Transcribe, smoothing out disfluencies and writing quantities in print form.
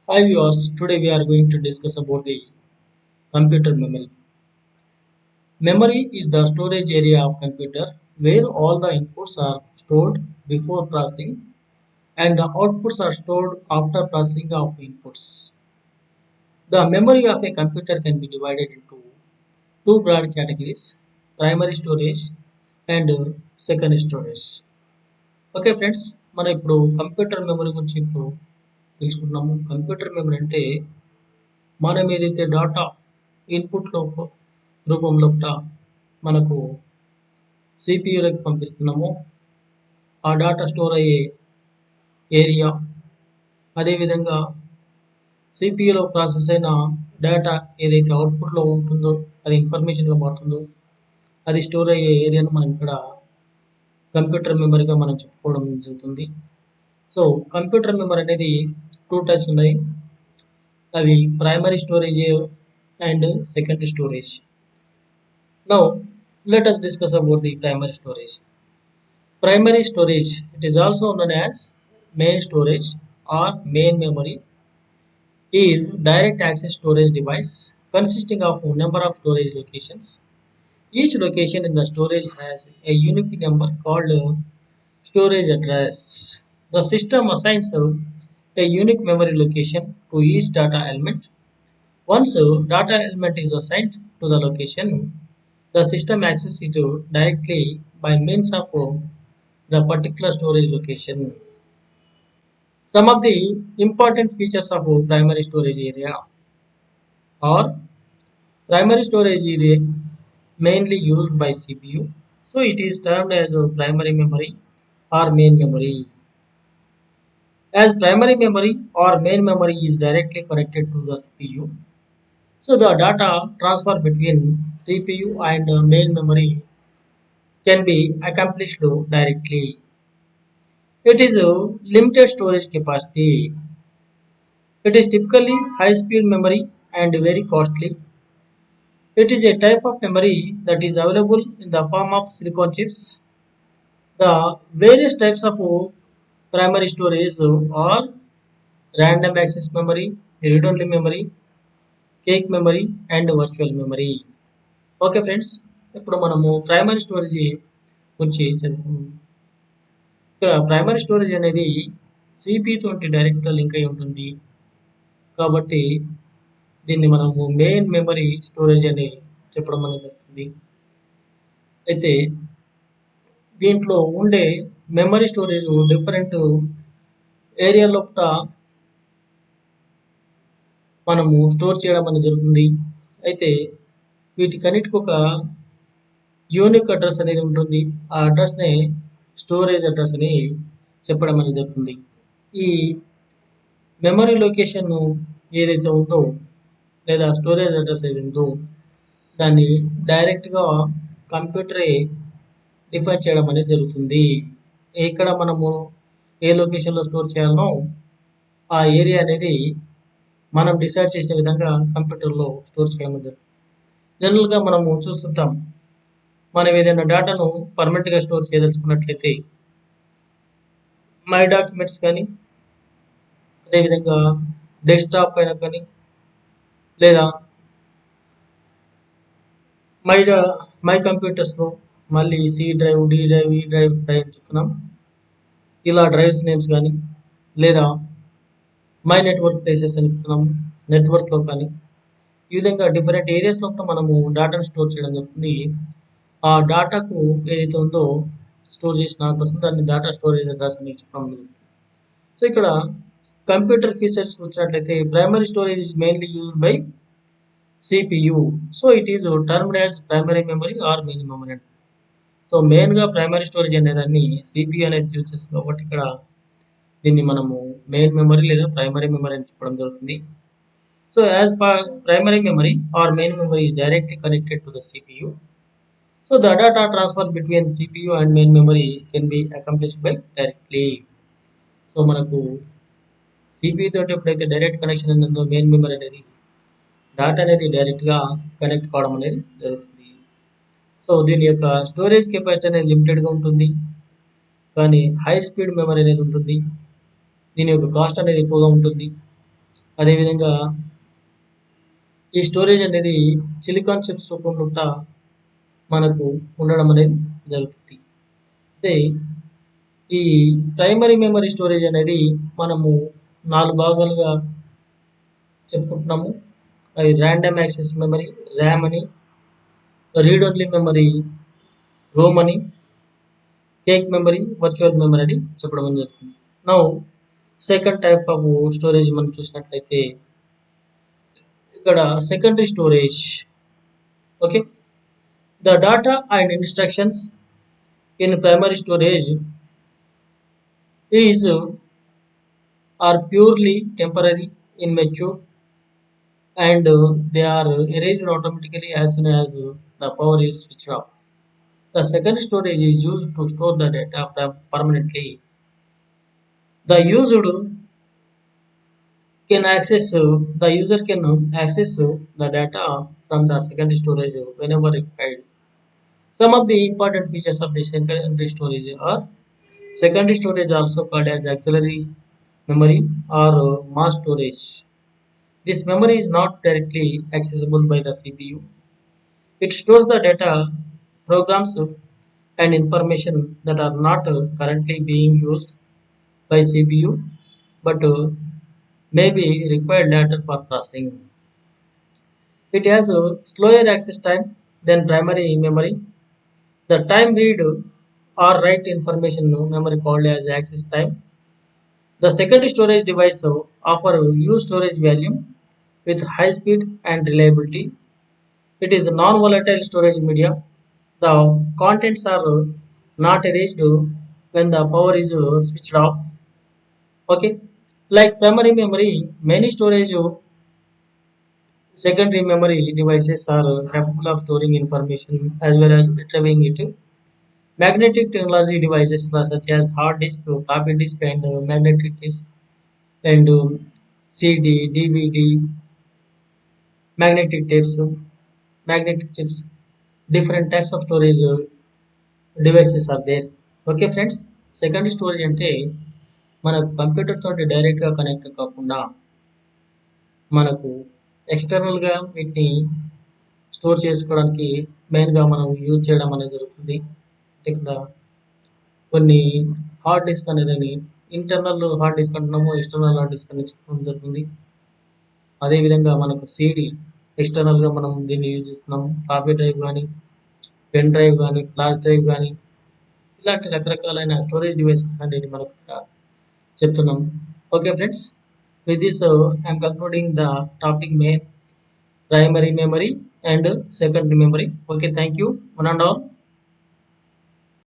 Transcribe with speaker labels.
Speaker 1: Hi viewers, today we are going to discuss about the computer memory. Memory is the storage area of computer where all the inputs are stored before processing and the outputs are stored after processing of inputs. The memory of a computer can be divided into two broad categories, primary storage and secondary storage. Okay friends, మనం ఇప్పుడు computer memory గురించి ఇప్పుడు తెలుసుకుంటున్నాము. Computer memory అంటే మనం ఏదైతే data input రూపంలోపట మనకు సిపియులకు పంపిస్తున్నామో ఆ data store అయ్యే ఏరియా, అదేవిధంగా సిపియులో ప్రాసెస్ అయిన డేటా ఏదైతే అవుట్పుట్లో ఉంటుందో అది ఇన్ఫర్మేషన్గా మారుతుందో అది స్టోర్ అయ్యే ఏరియాను మనం ఇక్కడ కంప్యూటర్ మెమరీగా మనం చెప్పుకోవడం జరుగుతుంది. సో కంప్యూటర్ మెమరీ అనేది టూ టైప్స్ ఉన్నాయి. అవి primary storage and secondary storage. Now, let us discuss about the primary storage. Primary storage, it is also known as main storage or main memory, is direct access storage device consisting of a number of storage locations. Each location in the storage has a unique number called storage address. The system assigns a unique memory location to each data element. Once a data element is assigned to the location, the system accesses it directly by means of the particular storage location. Some of the important features of primary storage area are primary storage area mainly used by CPU. So it is termed as a primary memory or main memory. As primary memory or main memory is directly connected to the CPU, so the data transfer between CPU and main memory can be accomplished directly. It is a limited storage capacity. It is typically high-speed memory and very costly. It is a type of memory that is available in the form of silicon chips. The various types of primary storage are random access memory, read-only memory, cake memory, and virtual memory. Okay friends, ఇప్పుడు మనము primary storage గురించి చదువుకుందాం. ఇక్కడ primary storage అనేది CP తోటి డైరెక్ట్గా link అయి ఉంటుంది కాబట్టి దీన్ని మనము మెయిన్ మెమరీ స్టోరేజ్ అని చెప్పడం అనేది జరుగుతుంది. అయితే దీంట్లో ఉండే మెమరీ స్టోరేజ్ డిఫరెంట్ ఏరియా లోపల మనము స్టోర్ చేయడం అనేది జరుగుతుంది. అయితే వీటికన్నిటికి ఒక యూనిక్ అడ్రస్ అనేది ఉంటుంది. ఆ అడ్రస్నే స్టోరేజ్ అడ్రస్ అని చెప్పడం అనేది జరుగుతుంది. ఈ మెమరీ లొకేషన్ ఏదైతే ఉందో లేదా స్టోరేజ్ అడ్రస్ ఏది ఉందో దాన్ని డైరెక్ట్గా కంప్యూటరే డిఫైన్ చేయడం అనేది జరుగుతుంది. ఇక్కడ మనము ఏ లొకేషన్లో స్టోర్ చేయాలనో ఆ ఏరియా అనేది మనం డిసైడ్ చేసిన విధంగా కంప్యూటర్లో స్టోర్ చేయడం జరుగుతుంది. జనరల్గా మనము చూస్తుంటాం, మనం ఏదైనా డేటాను పర్మనెంట్గా స్టోర్ చేయదలుచుకున్నట్లయితే మై డాక్యుమెంట్స్ కానీ అదేవిధంగా డెస్క్టాప్ పైన కానీ లేదా మై కంప్యూటర్స్లో మళ్ళీ సి డ్రైవ్, డి డ్రైవ్, ఈ డ్రైవ్ చెప్తున్నాం, ఇలా డ్రైవ్స్ నేమ్స్ కానీ లేదా మై నెట్వర్క్ ప్లేసెస్ అని చెప్తున్నాము నెట్వర్క్లో కానీ ఈ విధంగా డిఫరెంట్ ఏరియాస్లో మనము డేటాను స్టోర్ చేయడం జరుగుతుంది. ఆ డేటాకు ఏదైతే ఉందో స్టోర్ చేసిన అడ్రస్ దాన్ని డేటా స్టోరేజ్ అడ్రస్ అని చెప్పడం జరుగుతుంది. సో ఇక్కడ కంప్యూటర్ ఫీచర్స్ వచ్చినట్లయితే primary storage is mainly used by CPU. So it is termed as primary memory or main memory. So మెయిన్గా ప్రైమరీ స్టోరేజ్ అనేదాన్ని CPU అనేది యూజ్ చేస్తుంది కాబట్టి ఇక్కడ దీన్ని మనము మెయిన్ మెమరీ లేదా ప్రైమరీ మెమరీ అని చెప్పడం జరుగుతుంది. So as primary memory or main memory is directly connected to the CPU. So the data transfer between CPU and main memory can be accomplished by directly. So మనకు CPU తోటి ఎప్పుడైతే direct connection ఉందో main memory అనేది data అనేది డైరెక్ట్గా connect కావడం అనేది జరుగుతుంది. సో దీని యొక్క స్టోరేజ్ కెపాసిటీ అనేది లిమిటెడ్గా ఉంటుంది, కానీ హై స్పీడ్ మెమరీ అనేది ఉంటుంది. దీని యొక్క కాస్ట్ అనేది ఎక్కువగా ఉంటుంది. అదేవిధంగా ఈ స్టోరేజ్ అనేది సిలికాన్ చిప్స్ రూపంలో మనకు ఉండడం అనేది జరుగుతుంది. అయితే ఈ ప్రైమరీ మెమరీ స్టోరేజ్ అనేది మనము 4 భాగాలుగా చెప్పుకుంటున్నాము. అవి ర్యాండమ్ యాక్సెస్ మెమరీ, ర్యామ్ అని, రీడ్ ఓన్లీ మెమరీ, రోమ్ అని, కేక్ మెమరీ, వర్చువల్ మెమరీ అని చెప్పడం జరుగుతుంది. Now second type of storage మనం చూసినట్లయితే ఇక్కడ secondary storage. Okay, the data and instructions in primary storage is are purely temporary in nature and they are erased automatically as soon as the power is switched off. The second storage is used to store the data permanently. The user can access the data from the secondary storage whenever required. Some of the important features of the secondary storage are secondary storage, also called as auxiliary memory or mass storage. This memory is not directly accessible by the CPU. It stores the data, programs, and information that are not currently being used by CPU but may be required later for processing. It has a slower access time than primary memory. The time read or write information memory called as access time. The secondary storage device offer huge storage volume with high speed and reliability. It is a non-volatile storage media. The contents are not erased when the power is switched off. Okay, like primary memory, many storage secondary memory devices are capable of storing information as well as retrieving it. Magnetic technology devices such as hard disk, floppy disk, and magnetic disk, and CD, DVD, magnetic tapes, magnetic chips, different types of storage devices are there. Okay friends, secondary storage అంటే మన computer తోటి డైరెక్ట్గా connect కాకుండా మనకు ఎక్స్టర్నల్గా వీటిని store చేసుకోవడానికి మెయిన్గా మనం యూజ్ చేయడం అనేది జరుగుతుంది. ఇక్కడ కొన్ని హార్డ్ డిస్క్ అనేది ఇంటర్నల్ హార్డ్ డిస్క్ అంటున్నాము, ఎక్స్టర్నల్ హార్డ్ డిస్క్ అని చెప్పడం జరుగుతుంది. అదేవిధంగా మనకు సిడి ఎక్స్టర్నల్గా మనం దీన్ని యూజ్ చేస్తున్నాము. కాపీ డ్రైవ్ కానీ, పెన్ డ్రైవ్ కానీ, ఫ్లాష్ డ్రైవ్ కానీ, ఇలాంటి రకరకాలైన స్టోరేజ్ డివైసెస్ అనేవి మనకు చెప్తున్నాం. Okay friends, with this I'm concluding the topic main primary memory and secondary memory. Okay, thank you one and all.